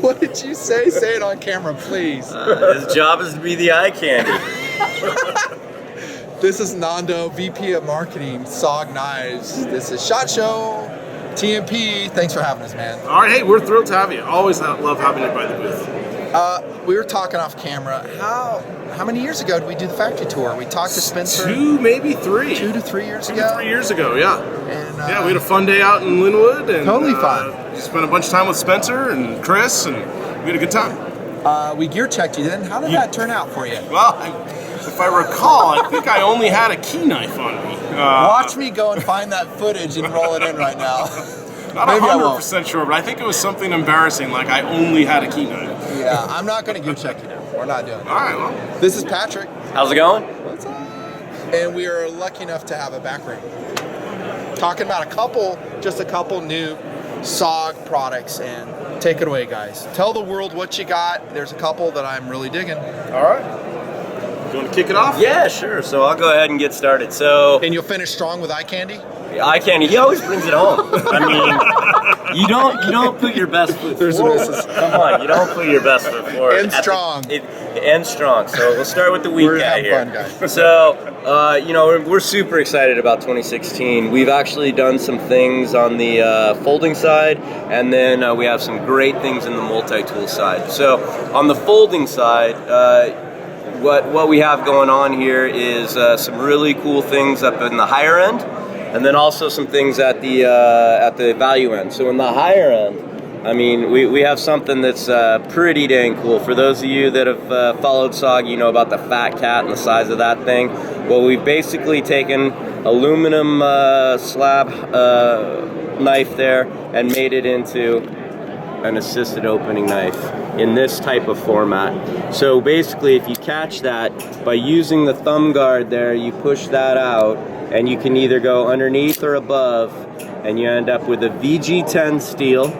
What did you say? Say it on camera, please. His job is to be the eye candy. This is Nando, VP of Marketing, SOG Knives. This is SHOT Show, TMP. Thanks for having us, man. All right, hey, we're thrilled to have you. Always love having you by the booth. We were talking off camera. How many years ago did we do the factory tour? We talked to Spencer. 2, maybe 3. 2 to 3 years ago? 2 to 3 years ago, yeah. And, yeah, we had a fun day out in Linwood. And, totally fun. We spent a bunch of time with Spencer and Chris, and we had a good time. We gear checked you then. How did that turn out for you? Well, if I recall, I think I only had a key knife on me. Watch me go and find that footage and roll it in right now. Not 100% sure, but I think it was something embarrassing, like I only had a key knife. Yeah, I'm not going to gear check you now. We're not doing that. All right, well. This is Patrick. How's it going? What's up? And we are lucky enough to have a back room. Talking about just a couple new SOG products, and take it away, guys. Tell the world what you got. There's a couple that I'm really digging. All right. Do you want to kick it off? Yeah, sure. So I'll go ahead and get started. So, And you'll finish strong with eye candy? eye candy, he always brings it home. I mean, you don't put your best foot forward. Come on, you don't put your best foot forward. And strong. And strong. So we'll start with the weak guy here. Fun, guys. So, you know, we're super excited about 2016. We've actually done some things on the folding side, and then we have some great things in the multi-tool side. So on the folding side, what we have going on here is some really cool things up in the higher end, and then also some things at the value end. So in the higher end, I mean, we have something that's pretty dang cool. For those of you that have followed SOG, you know about the fat cat and the size of that thing. Well, we've basically taken aluminum slab knife there and made it into an assisted opening knife in this type of format. So basically, if you catch that, by using the thumb guard there, you push that out, and you can either go underneath or above, and you end up with a VG10 steel,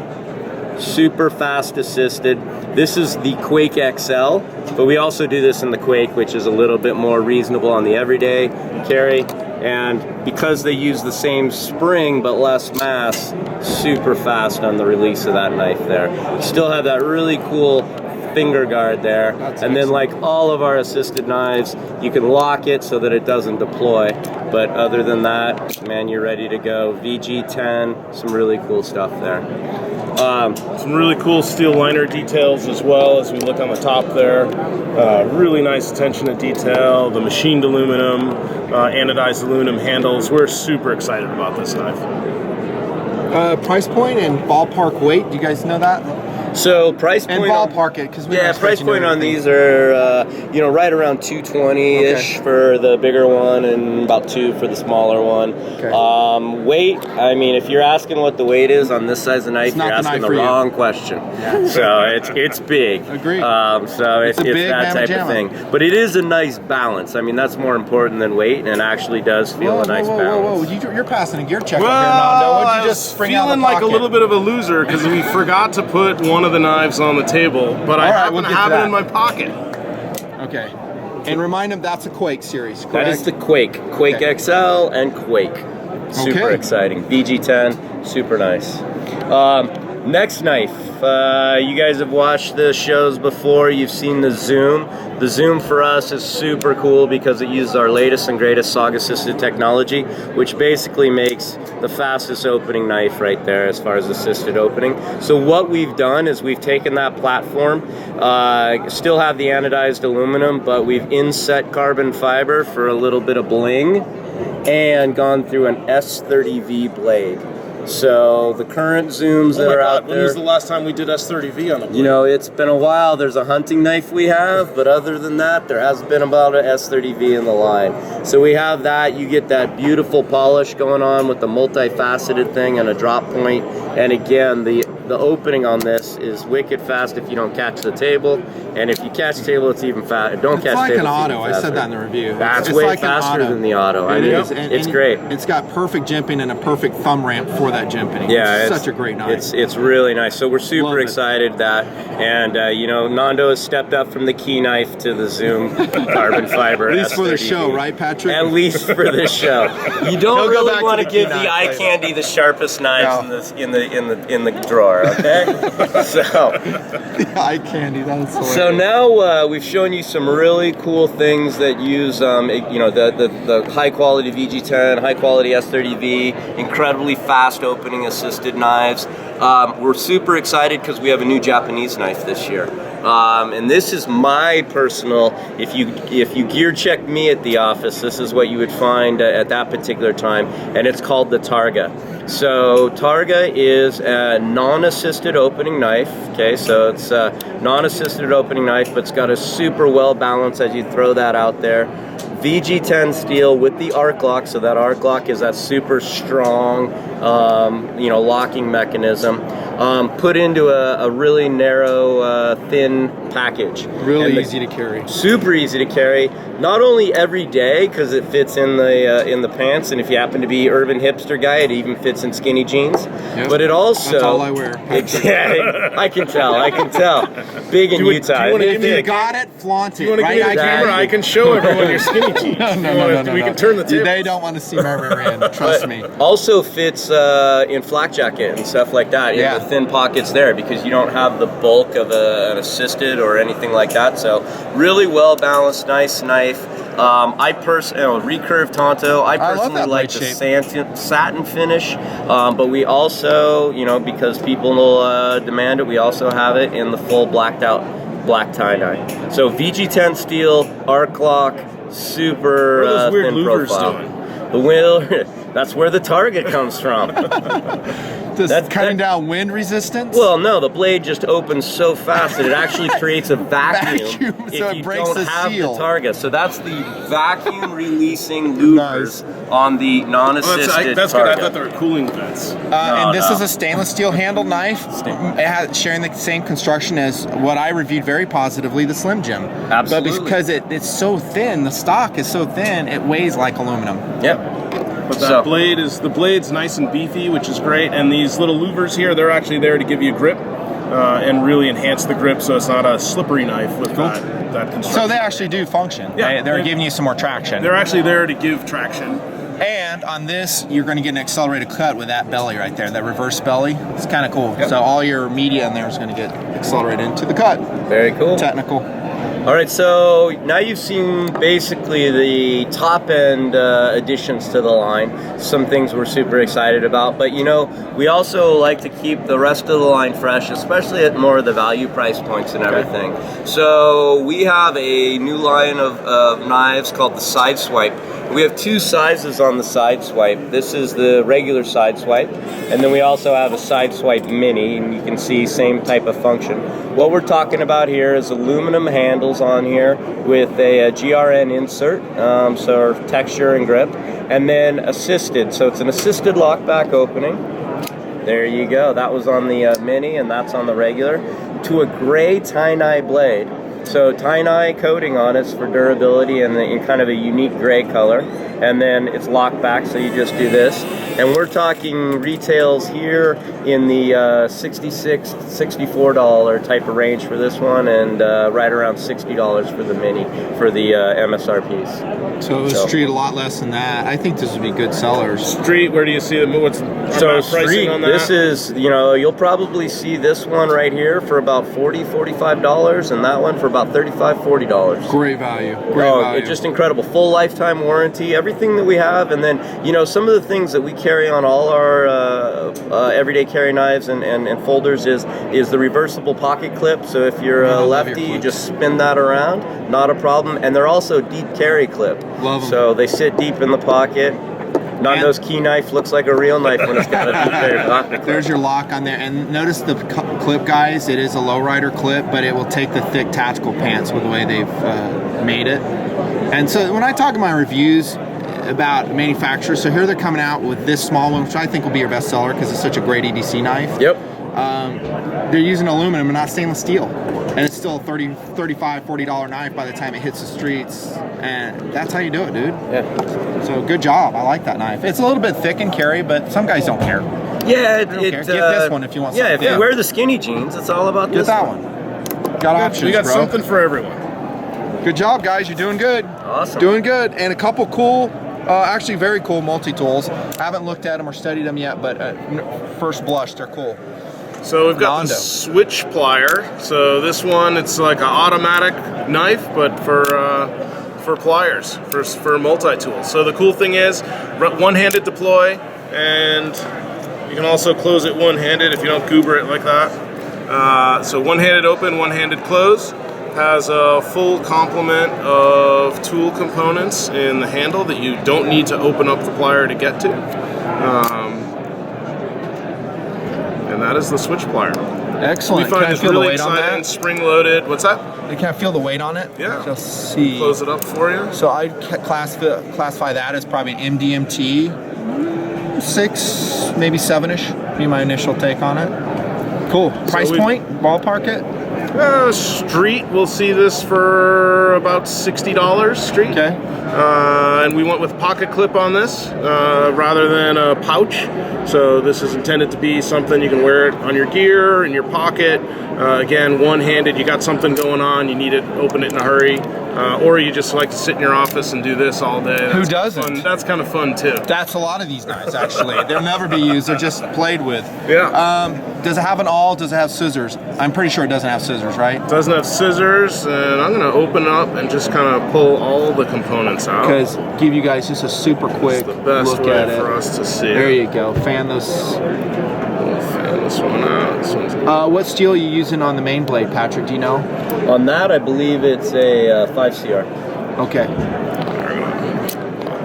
super fast assisted. This is the Quake XL, but we also do this in the Quake, which is a little bit more reasonable on the everyday carry. And because they use the same spring but less mass, super fast on the release of that knife there. You still have that really cool finger guard there. And then, like all of our assisted knives, you can lock it so that it doesn't deploy. But other than that, man, you're ready to go. VG10, some really cool stuff there. Some really cool steel liner details as well as we look on the top there. Really nice attention to detail. The machined aluminum, anodized aluminum handles. We're super excited about this knife. Price point and ballpark weight. Do you guys know that? So price point, and ballpark it, because price point on these are you know, right around 220-ish for the bigger one and about 2 for the smaller one. Okay. Weight, I mean, if you're asking what the weight is on this size of knife, you're asking the wrong question. Yeah. So it's big. Agreed. So it's that type of thing. But it is a nice balance. I mean, that's more important than weight, and it actually does feel a nice balance. Whoa. You're passing a gear check here, Nando. What'd you just spring out of the pocket? Feeling like a little bit of a loser because we forgot to put one of the knives on the table, but I happen to have it in my pocket. Okay. And remind them that's a Quake series, correct? That is the Quake XL and Quake. Super exciting. VG10, super nice. Next knife. You guys have watched the shows before. You've seen the Zoom. The Zoom for us is super cool because it uses our latest and greatest SOG assisted technology, which basically makes the fastest opening knife right there as far as assisted opening. So what we've done is we've taken that platform, still have the anodized aluminum, but we've inset carbon fiber for a little bit of bling and gone through an S30V blade. So the current Zooms that are out there. When was the last time we did S30V on a blade? You know, it's been a while. There's a hunting knife we have, but other than that, there hasn't been about an S30V in the line. So we have that. You get that beautiful polish going on with the multifaceted thing and a drop point. And again, the opening on this is wicked fast if you don't catch the table, and if you catch the table, it's even faster. Don't catch the table. It's like an auto. I said that in the review. That's way faster than the auto. I mean, it's great. It's got perfect jimping and a perfect thumb ramp for that jimping. Yeah, it's such a great knife. It's really nice. So we're super excited that, and you know, Nando has stepped up from the key knife to the Zoom carbon fiber. At least for the show, right, Patrick? At least for this show. You don't really want to give the eye candy the sharpest knives in the drawer. Power, okay? So, eye candy, that was hilarious. so now we've shown you some really cool things that use, you know, the high quality VG10, high quality S30V, incredibly fast opening assisted knives. We're super excited because we have a new Japanese knife this year. And this is my personal, if you gear check me at the office, this is what you would find at that particular time, and it's called the Targa. So Targa is a non-assisted opening knife, okay, so it's a non-assisted opening knife, but it's got a super well balance as you throw that out there. VG10 steel with the arc lock, so that arc lock is that super strong, you know, locking mechanism. Put into a really narrow, thin package. Really easy to carry. Super easy to carry. Not only every day because it fits in the pants, and if you happen to be urban hipster guy, it even fits in skinny jeans. Yep. But it also that's all I wear. Yeah, I can tell. Big in Utah. If you got it, flaunt it. You want to right? give me the camera? I can show everyone your skinny jeans. No. We can turn the tables. They don't want to see my rear end. Trust me. Also fits in flak jacket and stuff like that. In the thin pockets there, because you don't have the bulk of an assisted or anything like that. So really well balanced, nice knife. I personally, recurve Tonto. I personally like the satin finish, but we also, you know, because people will demand it, we also have it in the full blacked out black tie-dye. So VG10 steel, arc lock, super what are those weird thin louvers profile. doing? The wheel, that's where the target comes from. That's cutting down wind resistance? Well, no, the blade just opens so fast that it actually creates a vacuum, so if it you breaks don't the have seal. the Targa. So that's the vacuum releasing louvers on the non-assisted That's Targa. good. I thought they were cooling vents. And this is a stainless steel handled knife. It has sharing the same construction as what I reviewed very positively, the Slim Jim. Absolutely. But because it's so thin, the stock is so thin, it weighs like aluminum. Yep. But that the blade's nice and beefy, which is great. And these little louvers here, they're actually there to give you grip and really enhance the grip, so it's not a slippery knife with that construction. So they actually do function. Yeah, they're giving you some more traction. They're actually there to give traction. And on this, you're going to get an accelerated cut with that belly right there, that reverse belly. It's kind of cool. Yep. So all your media in there is going to get accelerated into the cut. Very cool. Technical. All right, so now you've seen basically the top end additions to the line, some things we're super excited about, but you know, we also like to keep the rest of the line fresh, especially at more of the value price points and everything. So we have a new line of knives called the Sideswipe. We have two sizes on the Sideswipe. This is the regular Sideswipe, and then we also have a Sideswipe Mini, and you can see same type of function. What we're talking about here is aluminum handles on here with a GRN insert, so texture and grip, and then assisted. So it's an assisted lockback opening. There you go. That was on the Mini, and that's on the regular. To a gray tie-nye blade. So tie-nye coating on it's for durability and in kind of a unique gray color. And then it's locked back, so you just do this. And we're talking retails here in the $66, $64 type of range for this one, and right around $60 for the Mini for the MSRPs. So it was street a lot less than that. I think this would be good sellers. Street, where do you see them? What's street on that? This is, you know, you'll probably see this one right here for about $40, $45, and that one for about $35, $40. Great value. Great value. It's just incredible. Full lifetime warranty, everything that we have, and then, you know, some of the things that we carry on all our everyday carry knives and folders is the reversible pocket clip. So if you're a lefty, you just spin that around, not a problem. And they're also deep carry clip. Love them. So they sit deep in the pocket. Nando's key knife looks like a real knife when it's got a deep carry pocket clip. There's your lock on there, and notice the clip, guys. It is a lowrider clip, but it will take the thick tactical pants with the way they've made it. And so when I talk in my reviews about manufacturers, so here they're coming out with this small one, which I think will be your best seller because it's such a great EDC knife. Yep. They're using aluminum and not stainless steel, and it's still a $30, $35, $40 knife by the time it hits the streets, and that's how you do it, dude. Yeah. So good job. I like that knife. It's a little bit thick and carry, but some guys don't care. Yeah, Get this one if you want. Yeah, if you wear the skinny jeans, it's all about Get this that one. Got options, We got bro. something for everyone. Good job, guys. You're doing good. Awesome. Doing good. And a couple cool, actually very cool multi-tools. Haven't looked at them or studied them yet, but first blush, they're cool. So we've got Nando. the switch plier. So this one, it's like an automatic knife, but for pliers, for multi-tools. So the cool thing is, one-handed deploy, and you can also close it one-handed if you don't goober it like that. So one-handed open, one-handed close. Has a full complement of tool components in the handle that you don't need to open up the plier to get to. And that is the switch plier. Excellent. We find Can I it's feel the really weight on exciting, that? spring-loaded. What's that? Can I feel the weight on it? Yeah. Just see. Close it up for you. So I'd classify that as probably an MDMT 6, maybe 7-ish. Be my initial take on it. Cool. Price point? Ballpark it? Street, we'll see this for about $60 street. Okay. And we went with pocket clip on this rather than a pouch. So this is intended to be something you can wear it on your gear, in your pocket. Again, one-handed, you got something going on, you need it, open it in a hurry. Or you just like to sit in your office and do this all day. Who doesn't? Fun. That's kind of fun too. That's a lot of these guys, actually. They'll never be used, they're just played with. Yeah. Does it have an awl? Does it have scissors? I'm pretty sure it doesn't have scissors, right? Doesn't have scissors, and I'm gonna open up and just kind of pull all the components out. Because give you guys just a super quick It's the best look way at it. for us to see There it. you go. Fan those. We'll fan this one out. This one's What steel are you using on the main blade, Patrick? Do you know? On that, I believe it's a 5CR. Okay.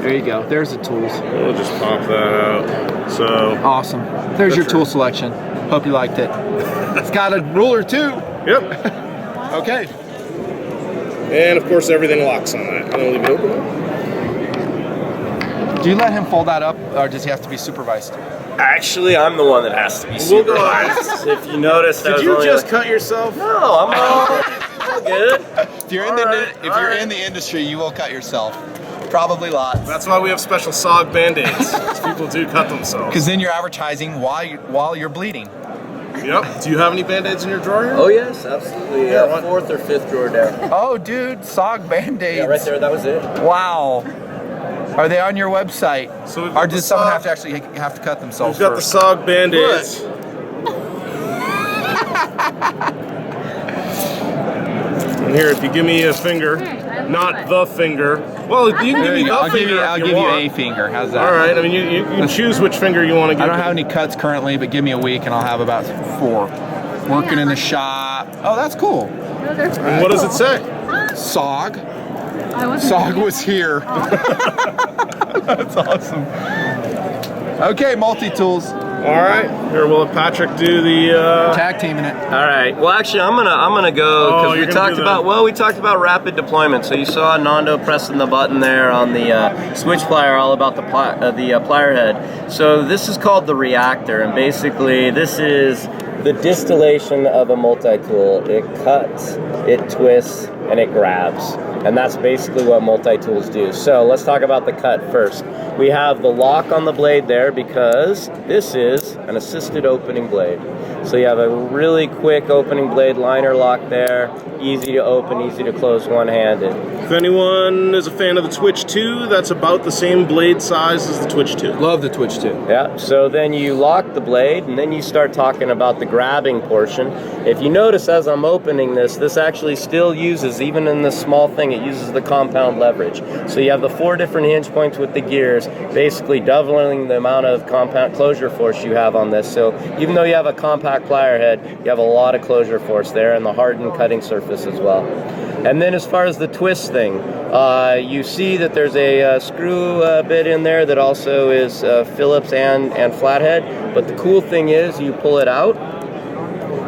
There you go. There's the tools. We'll just pop that out. So Awesome. There's your tool selection. Hope you liked it. It's got a ruler too. Yep. Okay. And of course everything locks on that. I'm gonna leave it open. Do you let him fold that up, or does he have to be supervised? Actually, I'm the one that has to be We'll go supervised. If you notice, that Did was you only just like, cut yourself? No, I'm all good. If you're in All right, if you're in the industry, you will cut yourself. Probably lots. That's why we have special SOG Band-Aids. People do cut themselves. Because then you're advertising while you're bleeding. Yep. Do you have any Band-Aids in your drawer here? Oh yes, absolutely. Yeah, what? 4th or 5th drawer down. Oh, dude, SOG Band-Aids. Yeah, right there. That was it. Wow. Are they on your website? So we've got or the does someone SOG have to actually have to cut themselves We've got first? the SOG Band-Aids. And here, if you give me a finger, not the finger. Well, you can give There me you the go. I'll finger. give you, if I'll you give you want. a finger. How's that? All right. I mean, you can choose which finger you want to give. I don't have any cuts currently, but give me a week and I'll have about 4. Working in the shop. Oh, that's cool. And what does it say? SOG. I wasn't SOG was here. That's awesome. Okay, Multitools. All right. Here, we'll have Patrick do the. Tag teaming it. All right. Well, actually, I'm gonna go Oh, because you're we gonna talked do about that. we talked about rapid deployment. So you saw Nando pressing the button there on the switch plier, all about the plier head. So this is called the reactor, and basically this is the distillation of a multi-tool. It cuts, it twists, and it grabs. And that's basically what multi-tools do. So let's talk about the cut first. We have the lock on the blade there because this is an assisted opening blade. So you have a really quick opening blade liner lock there, easy to open, easy to close one-handed. If anyone is a fan of the Twitch 2, that's about the same blade size as the Twitch 2. Love the Twitch too. Yeah, so then you lock the blade and then you start talking about the grabbing portion. If you notice as I'm opening this, this actually still uses, even in this small thing, it uses the compound leverage. So you have the 4 different hinge points with the gears, basically doubling the amount of compound closure force you have on this. So even though you have a compact plier head, you have a lot of closure force there and the hardened cutting surface as well. And then as far as the twist thing, you see that there's a screw bit in there that also is Phillips and flathead. But the cool thing is you pull it out,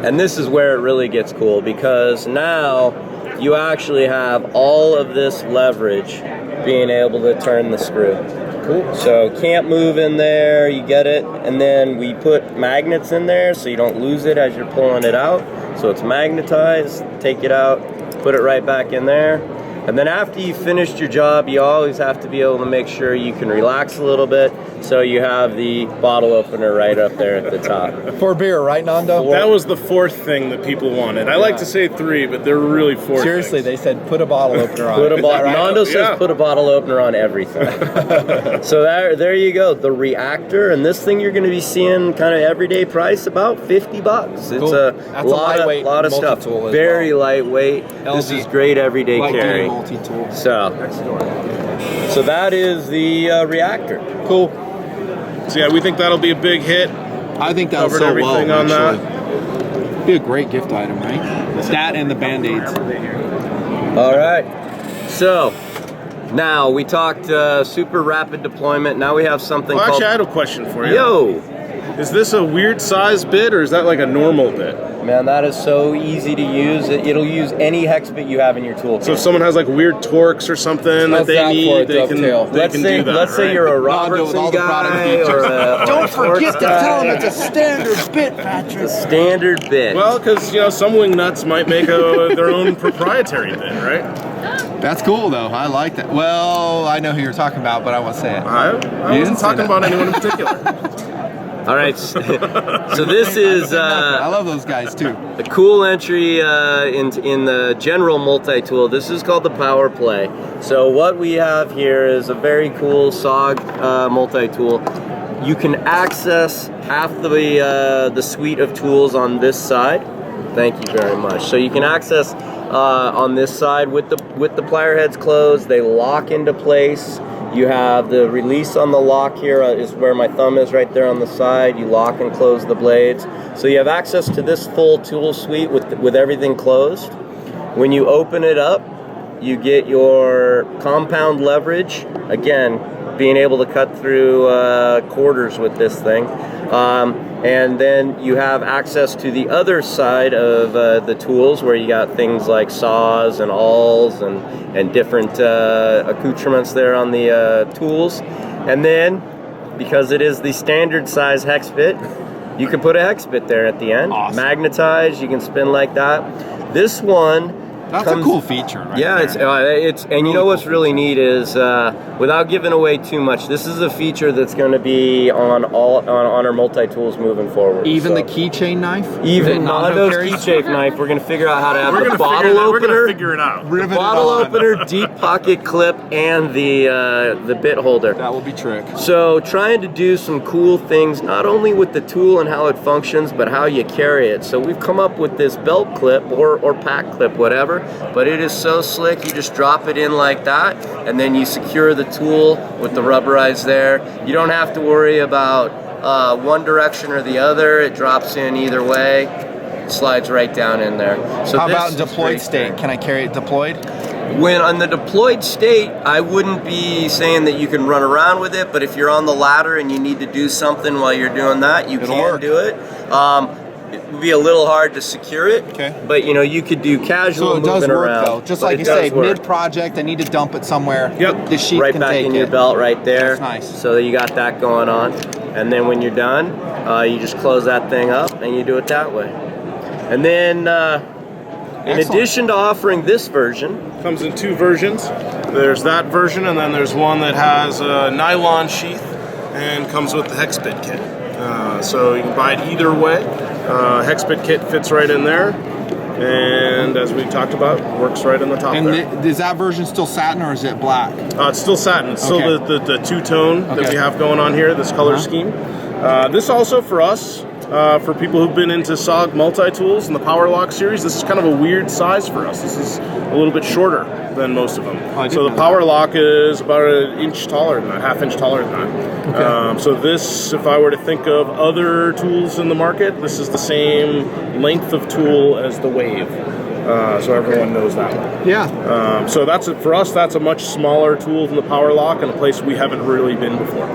and this is where it really gets cool because now you actually have all of this leverage being able to turn the screw. Cool. So can't move in there, you get it, and then we put magnets in there so you don't lose it as you're pulling it out. So it's magnetized, take it out, put it right back in there. And then after you've finished your job, you always have to be able to make sure you can relax a little bit. So you have the bottle opener right up there at the top. For beer, right, Nando? That was the fourth thing that people wanted. I like to say 3, but they're really 4 Seriously, things. they said put a bottle opener on. Put a bottle. Right? Nando says put a bottle opener on everything. So there you go, the Reactor, and this thing you're going to be seeing kind of everyday price about $50. It's Cool. That's a lot of stuff. multi-tool as Very lightweight. This is great everyday carry. Multi-tool. So that is the Reactor. Cool. So yeah, we think that'll be a big hit. I think that'll Covered sell everything well, on actually. Be a great gift item, right? That and the Band-Aids. All right. So now we talked super rapid deployment. Now we have something called... Actually, I had a question for you. Yo! Is this a weird size bit, or is that like a normal bit? Man, that is so easy to use. It'll use any hex bit you have in your toolkit. So if someone has like weird torques or something that they need, they can do that. Let's say you're a Robertson guy or a... Don't forget to tell them it's a standard bit, Patrick. It's a standard bit. Well, because some wing nuts might make their own proprietary bit, right? That's cool, though. I like that. Well, I know who you're talking about, but I won't say it. I wasn't talking about anyone in particular. All right, so this is I love those guys too. a cool entry in the general multi-tool. This is called the Power Play. So what we have here is a very cool SOG multi-tool. You can access half the suite of tools on this side. Thank you very much. So you can access on this side with the plier heads closed. They lock into place. You have the release on the lock here is where my thumb is right there on the side. You lock and close the blades. So you have access to this full tool suite with everything closed. When you open it up, you get your compound leverage. Again, being able to cut through quarters with this thing. And then you have access to the other side of the tools where you got things like saws and awls and different accoutrements there on the tools. And then, because it is the standard size hex bit, you can put a hex bit there at the end. Awesome. Magnetize, you can spin like that. This one... That's a cool feature, right? Yeah, it's and you know what's really neat is without giving away too much, this is a feature that's going to be on our multi-tools moving forward. Even the keychain knife? Even Nando's keychain knife, we're going to figure out how to have the bottle opener. We're going to figure it out. The bottle opener, deep pocket clip, and the bit holder. That will be trick. So trying to do some cool things, not only with the tool and how it functions, but how you carry it. So we've come up with this belt clip or pack clip, whatever. But it is so slick, you just drop it in like that, and then you secure the tool with the rubberized there. You don't have to worry about one direction or the other. It drops in either way, slides right down in there. So how about deployed state? Can I carry it deployed? When on the deployed state, I wouldn't be saying that you can run around with it, but if you're on the ladder and you need to do something while you're doing that, you can do it. It would be a little hard to secure it, but you could do casual movement around. Though. Just like you say, mid-project, I need to dump it somewhere. Yep. The sheath right can back take in it. your belt right there. That's nice. So you got that going on. And then when you're done, you just close that thing up and you do it that way. And then in addition to offering this version, comes in 2 versions. There's that version, and then there's one that has a nylon sheath and comes with the hex bit kit. So you can buy it either way. Hex bit kit fits right in there, and as we talked about, works right in the top and there. Is that version still satin or is it black? It's still satin. It's still the two-tone that we have going on here, this color scheme. This also for us, for people who've been into SOG multi-tools and the Power Lock series, this is kind of a weird size for us. This is a little bit shorter than most of them. So the Power Lock is about an inch taller than that, half-inch taller than that. So this, if I were to think of other tools in the market, this is the same length of tool as the Wave. So everyone knows that one. Yeah. So for us, that's a much smaller tool than the Power Lock and a place we haven't really been before.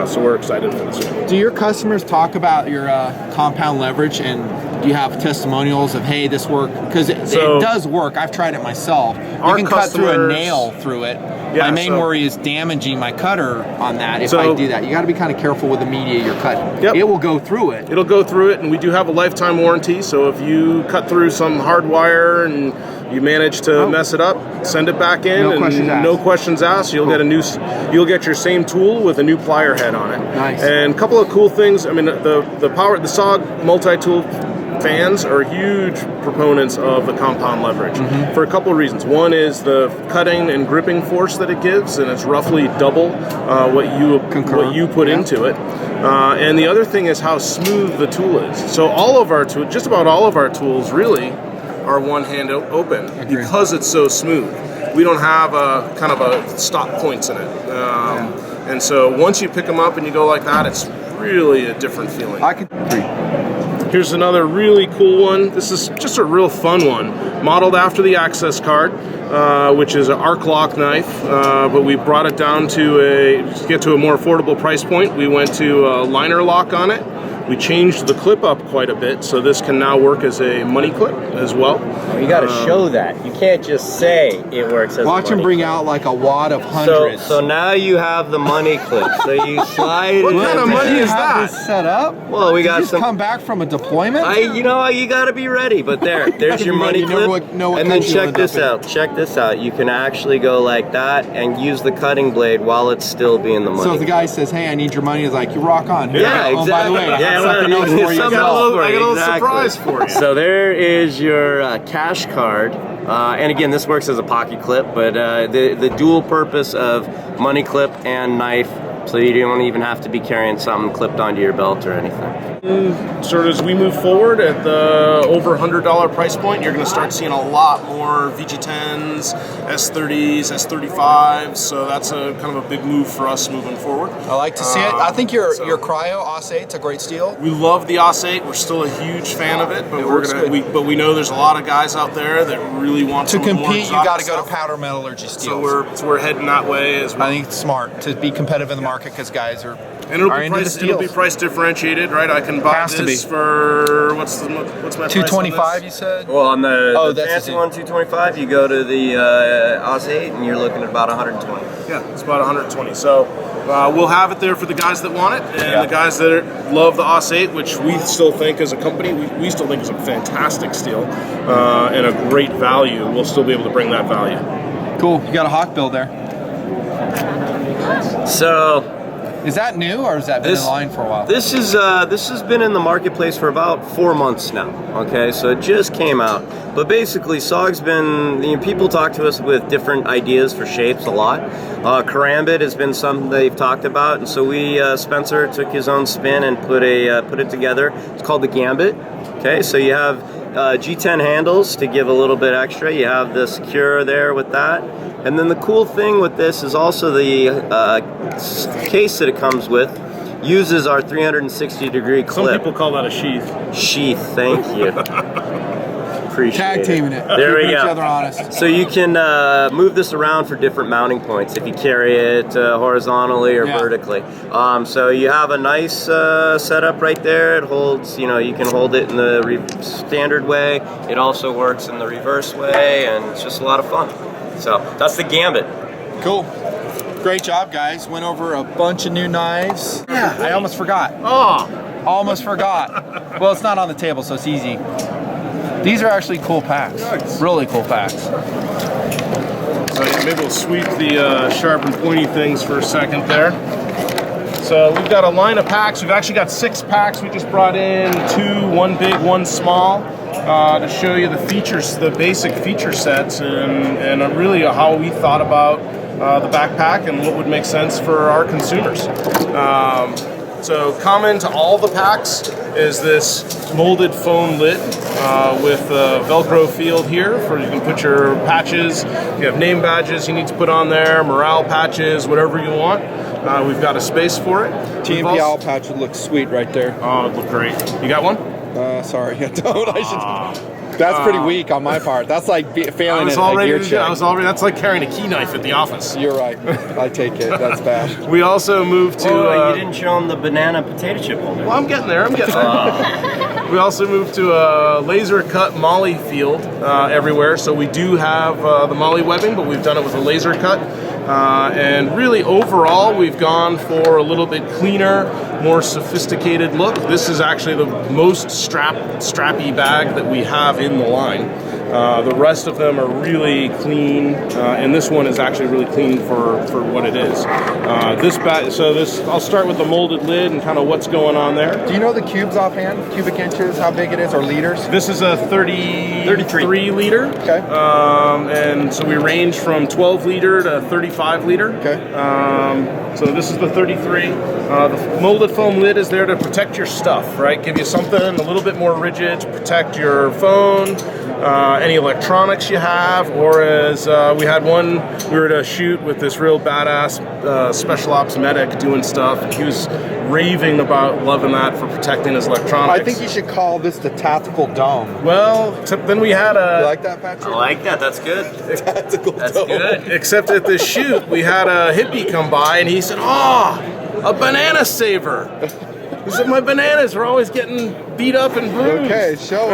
So we're excited for this one. Do your customers talk about your compound leverage and Do you have testimonials of, hey, this worked? Because it does work. I've tried it myself. You can cut through a nail through it. Yeah, my main worry is damaging my cutter on that if I do that. You got to be kind of careful with the media you're cutting. It will go through it. It'll go through it, and we do have a lifetime warranty. So if you cut through some hard wire and you manage to mess it up, send it back in, no questions asked. You'll get a new, you'll get your same tool with a new plier head on it. Nice. And a couple of cool things. I mean, the SOG multi-tool fans are huge proponents of the compound leverage for a couple of reasons. One is the cutting and gripping force that it gives, and it's roughly double what you put into it. And the other thing is how smooth the tool is. So all of our tools, just about all of our tools, really are one hand open because it's so smooth. We don't have a kind of a stop points in it, and so once you pick them up and you go like that, it's really a different feeling. Here's another really cool one. This is just a real fun one, modeled after the access card, which is an arc lock knife, but we brought it down to get to a more affordable price point. We went to a liner lock on it. We changed the clip up quite a bit, so this can now work as a money clip as well. You got to show that. You can't just say it works as a money clip. Watch him bring out like a wad of hundreds. So now you have the money clip. So you slide it. What kind of money is that? This set up? Well, we got just come back from a deployment? You know, you got to be ready. But there's your money clip. And then check this out. Check this out. You can actually go like that and use the cutting blade while it's still being the money. So if the guy says, "Hey, I need your money," he's like, "You rock on." Yeah, exactly. Oh, by the way, Yeah, something else for you. I got a little surprise for you. So there is your cash card. And again, this works as a pocket clip, but the dual purpose of money clip and knife, so you don't even have to be carrying something clipped onto your belt or anything. Sort of as we move forward at the over $100 price point, you're going to start seeing a lot more VG10s, S30s, S35s. So that's a kind of a big move for us moving forward. I like to see it. I think your cryo OS8's a great steel. We love the OS8. We're still a huge fan of it, but we know there's a lot of guys out there that really want to compete. More you got to go to powder metallurgy steel. So we're heading that way as well. I think it's smart to be competitive in the market because guys are. And it'll be price differentiated, right? I can buy this for what's my price 225? You said. Well, on the fancy one, 225. You go to the OS8, and you're looking at about 120. Yeah, it's about 120. So we'll have it there for the guys that want it, and the guys that love the OS8, which we still think as a company, we still think is a fantastic steel and a great value. We'll still be able to bring that value. Cool. You got a hawk bill there. So. Is that new, or has that been in line for a while? This has been in the marketplace for about 4 months now. Okay, so it just came out. But basically, SOG's been, people talk to us with different ideas for shapes a lot. Gambit has been something they've talked about, and so Spencer took his own spin and put it together. It's called the Gambit. Okay, so you have G10 handles to give a little bit extra. You have the secure there with that. And then the cool thing with this is also the case that it comes with uses our 360-degree clip. Some people call that a sheath. Sheath, thank you. Appreciate Tag teaming it. There we go. Keep each other honest. So you can move this around for different mounting points if you carry it horizontally or vertically. So you have a nice setup right there. It holds, you can hold it in the standard way. It also works in the reverse way, and it's just a lot of fun. So that's the Gambit. Cool. Great job, guys. Went over a bunch of new knives. Yeah, I almost forgot. Oh, almost forgot. Well, it's not on the table, so it's easy. These are actually cool packs. Nice. Really cool packs. So maybe we'll sweep the sharp and pointy things for a second there. So we've got a line of packs. We've actually got 6 packs. We just brought in 2, one big, one small, to show you the features, the basic feature sets, and really how we thought about the backpack and what would make sense for our consumers. So common to all the packs is this molded foam lid with a Velcro field here for you can put your patches. You have name badges you need to put on there, morale patches, whatever you want. We've got a space for it. TMP owl patch would look sweet right there. Oh, it'd look great. You got one? Sorry, I don't. I should. That's pretty weak on my part. That's like failing at a gear check. That's like carrying a key knife at the office. You're right. I take it. That's bad. We also moved to. You didn't show them the banana potato chip holder. Well, I'm getting there. We also moved to a laser cut molly field everywhere. So we do have the molly webbing, but we've done it with a laser cut. And really overall, we've gone for a little bit cleaner, more sophisticated look. This is actually the most strappy bag that we have in the line. The rest of them are really clean, and this one is actually really clean for what it is. This bag, I'll start with the molded lid and kind of what's going on there. Do you know the cubes offhand? Cubic inches, how big it is, or liters? This is a 33 liter. Okay. And so we range from 12 liter to 35 liter. Okay. So this is the 33. The molded foam lid is there to protect your stuff, right? Give you something a little bit more rigid to protect your phone, any electronics you have, or as we had one, we were to shoot with this real badass special ops medic doing stuff. He was raving about loving that for protecting his electronics. I think you should call this the tactical dome. Well, except then we had a... You like that, Patrick? I like that. That's good. Tactical That's dome. good. Except at this shoot, we had a hippie come by and he said, "Oh, a banana saver." He said, "My bananas are always getting beat up and bruised." Okay, show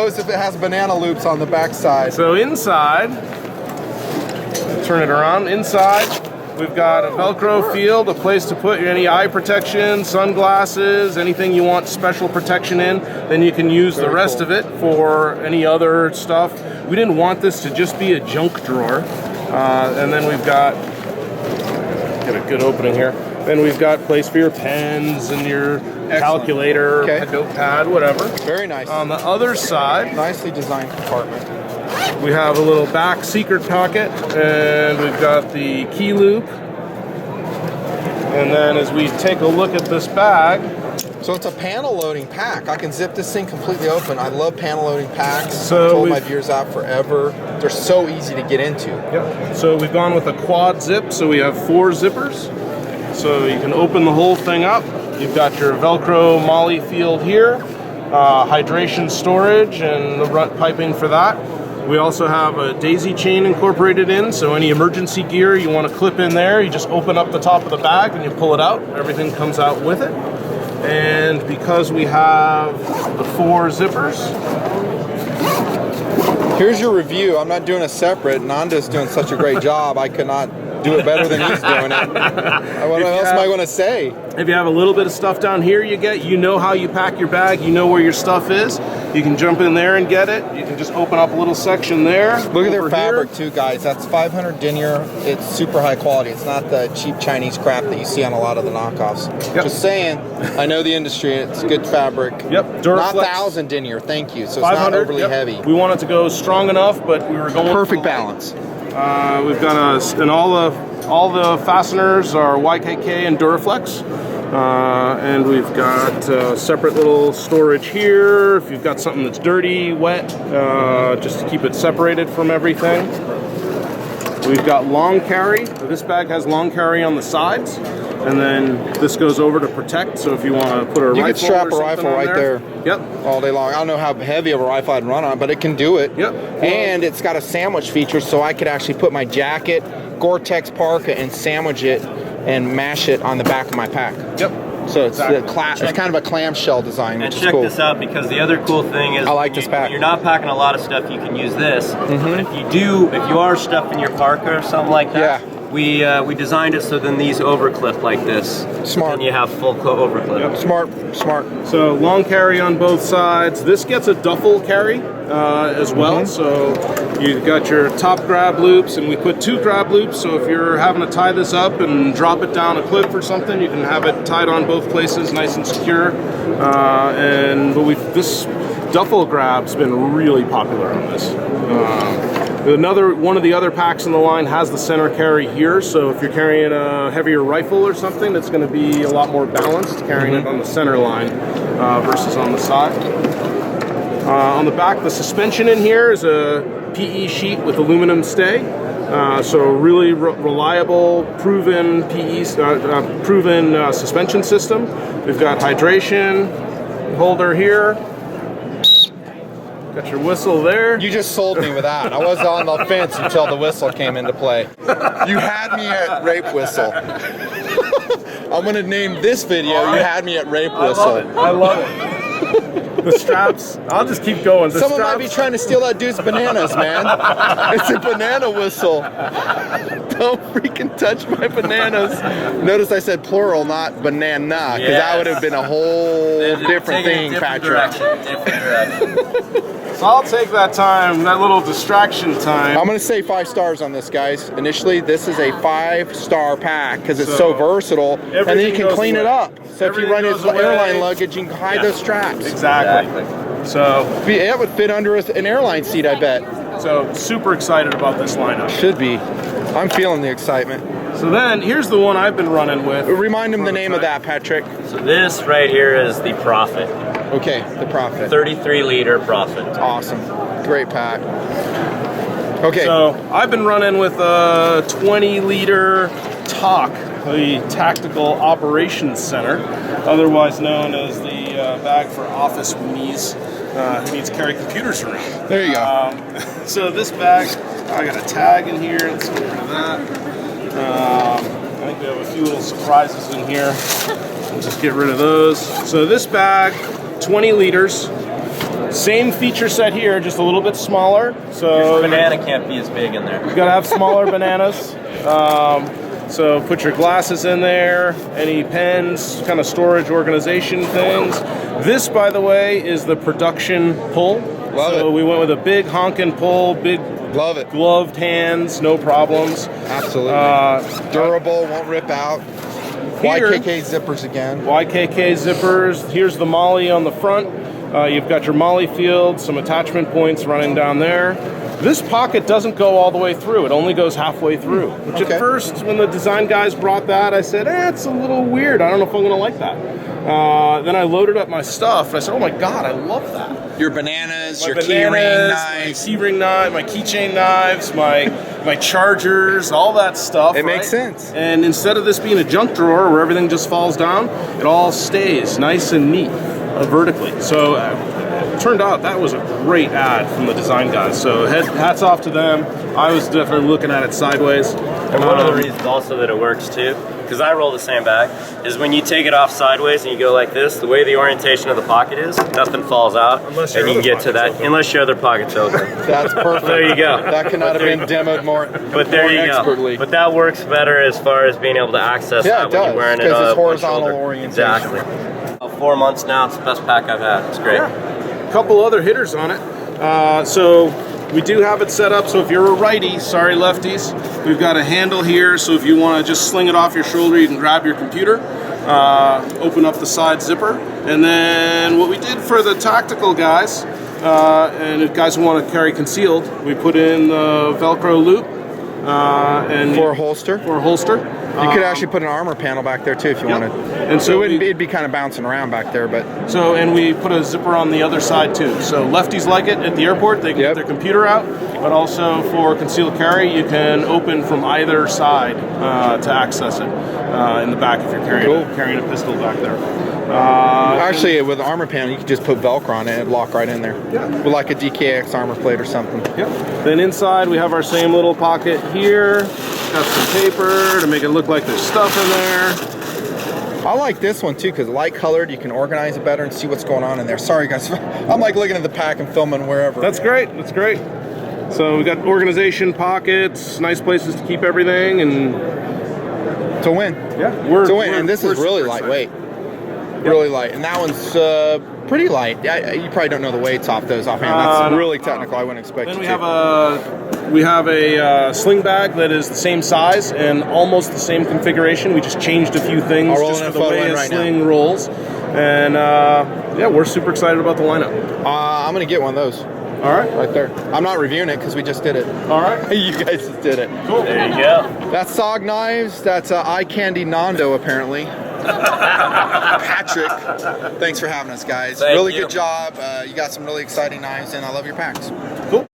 us if it has banana loops on the backside. So inside, turn it around. Inside, we've got a Velcro field, a place to put any eye protection, sunglasses, anything you want special protection in. Then you can use the rest of it for any other stuff. We didn't want this to just be a junk drawer. And then we've got, get a good opening here. Then we've got place for your pens and your calculator, notepad, whatever. Very nice. On the other side, Nicely designed compartment. we have a little back secret pocket, and we've got the key loop. And then as we take a look at this bag, So it's a panel loading pack. I can zip this thing completely open. I love panel loading packs. So I've told my viewers that forever. They're so easy to get into. yep. So we've gone with a quad zip, so we have 4 zippers. So you can open the whole thing up. You've got your Velcro molly field here, hydration storage and the piping for that. We also have a daisy chain incorporated in, so any emergency gear you want to clip in there, you just open up the top of the bag and you pull it out. Everything comes out with it. And because we have the 4 zippers, Here's your review. I'm not doing a separate. Nanda's doing such a great job. I could not do it better than he's doing it. What else am I going to say? if you have a little bit of stuff down here you know how you pack your bag, you know where your stuff is. You can jump in there and get it. You can just open up a little section there. Look at their over fabric here. too, guys. That's 500 denier. It's super high quality. It's not the cheap Chinese crap that you see on a lot of the knockoffs. Yep. Just saying. I know the industry. It's good fabric. Yep. Not Duraflex. 1,000 denier. Thank you. So it's not overly yep. heavy. We want it to go strong enough, but we were going Perfect for balance. We've got and all the fasteners are YKK and Duraflex. And we've got separate little storage here. If you've got something that's dirty, wet, just to keep it separated from everything. We've got long carry. This bag has long carry on the sides, and then this goes over to protect. So if you want to put a rifle, You could strap or a something rifle on right there. Yep. All day long. I don't know how heavy of a rifle I'd run on, but it can do it. Yep. And it's got a sandwich feature, so I could actually put my jacket, Gore-Tex parka, and sandwich it and mash it on the back of my pack. Yep. So it's it's kind of a clamshell design, And which is check cool. this out, because the other cool thing is I like this pack. when you're not packing a lot of stuff, you can use this. But if you are stuffing your parka or something like that, we designed it so then these overclip like this. Smart. And you have full overclip. Yep. Smart. So long carry on both sides. This gets a duffel carry as well. So you've got your top grab loops, and we put 2 grab loops. So if you're having to tie this up and drop it down a cliff or something, you can have it tied on both places, nice and secure. This duffel grab's been really popular on this. One of the other packs in the line has the center carry here, so if you're carrying a heavier rifle or something, that's going to be a lot more balanced carrying it on the center line versus on the side. On the back, the suspension in here is a PE sheet with aluminum stay, so really reliable, proven suspension system. We've got hydration holder here. Got your whistle there. You just sold me with that. I was on the fence until the whistle came into play. You had me at rape whistle. I'm going to name this video, You Had Me at Rape Whistle. I love it. The straps. I'll just keep going. The Someone straps, might be trying to steal that dude's bananas, man. It's a banana whistle. Don't freaking touch my bananas. Notice I said plural, not banana, because that would have been a whole different thing, Patrick. Different direction. So I'll take that time, that little distraction time. I'm going to say 5 stars on this, guys. Initially, this is a 5-star pack because it's so versatile, and then you can clean it up. So if you run his airline luggage, you can hide those straps. Exactly. So it would fit under an airline seat, I bet. So super excited about this lineup. Should be. I'm feeling the excitement. So then here's the one I've been running with. Remind him the name of that, Patrick. So this right here is the Prophet. Okay, the Prophet. 33-liter Prophet. Awesome. Great pack. Okay. So I've been running with a 20-liter TOC, the Tactical Operations Center, otherwise known as the bag for office weenies who needs to carry computers around. There you go. So this bag, I got a tag in here. Let's get rid of that. I think we have a few little surprises in here. We'll just get rid of those. So this bag, 20 liters. Same feature set here, just a little bit smaller. So banana can't be as big in there. You gotta have smaller bananas. So put your glasses in there, any pens, kind of storage organization things. This, by the way, is the production pull. Love it. We went with a big honkin' pull, big Love it. gloved hands, no problems. Absolutely. Durable, won't rip out. Here, YKK zippers again. YKK zippers. Here's the molly on the front. You've got your molly field, some attachment points running down there. This pocket doesn't go all the way through. It only goes halfway through. Which at first, when the design guys brought that, I said, it's a little weird. I don't know if I'm going to like that. Then I loaded up my stuff. And I said, oh my God, I love that. Your bananas, your keyring knives. my keyring knife, my keychain knives, my chargers, all that stuff. It makes sense. And instead of this being a junk drawer where everything just falls down, it all stays nice and neat vertically. So it turned out that was a great ad from the design guys. So hats off to them. I was definitely looking at it sideways. And one of the reasons also that it works too, because I roll the same bag, is when you take it off sideways and you go like this, the way the orientation of the pocket is, nothing falls out, and you can get to that, unless your other pocket's open. That's perfect. There you go. That could not have been demoed more expertly. But that works better as far as being able to access that when you're wearing it because it's on horizontal shoulder. orientation. Exactly. 4 months now, it's the best pack I've had. It's great. Yeah. A couple other hitters on it. So we do have it set up so if you're a righty, sorry lefties, we've got a handle here, so if you want to just sling it off your shoulder, you can grab your computer, open up the side zipper, and then what we did for the tactical guys, and if guys who want to carry concealed, we put in the Velcro loop. And for a holster? For a holster. You could actually put an armor panel back there too if you wanted. And so it'd be kind of bouncing around back there, but. So, and we put a zipper on the other side too. So lefties like it at the airport, they can get their computer out, but also for concealed carry, you can open from either side to access it in the back if you're carrying a pistol back there. Actually, with the armor panel, you can just put Velcro on it and it'd lock right in there. Yeah. With like a DKX armor plate or something. Yep. Then inside, we have our same little pocket here. Got some paper to make it look like there's stuff in there. I like this one too because light colored, you can organize it better and see what's going on in there. Sorry guys, I'm like looking at the pack and filming wherever. That's great, that's great. So we got organization pockets, nice places to keep everything and to win. Yeah, and this is really lightweight. Really light, and that one's pretty light. You probably don't know the weights off those offhand. That's really technical. I wouldn't expect. Then we have a sling bag that is the same size and almost the same configuration. We just changed a few things just for the way a sling rolls. And yeah, we're super excited about the lineup. I'm gonna get one of those. All right, right there. I'm not reviewing it because we just did it. All right, you guys just did it. Cool. There you go. That's SOG knives. That's eye candy Nando apparently. Patrick, thanks for having us, guys. Thank really you. good job. You got some really exciting knives, and I love your packs. Cool.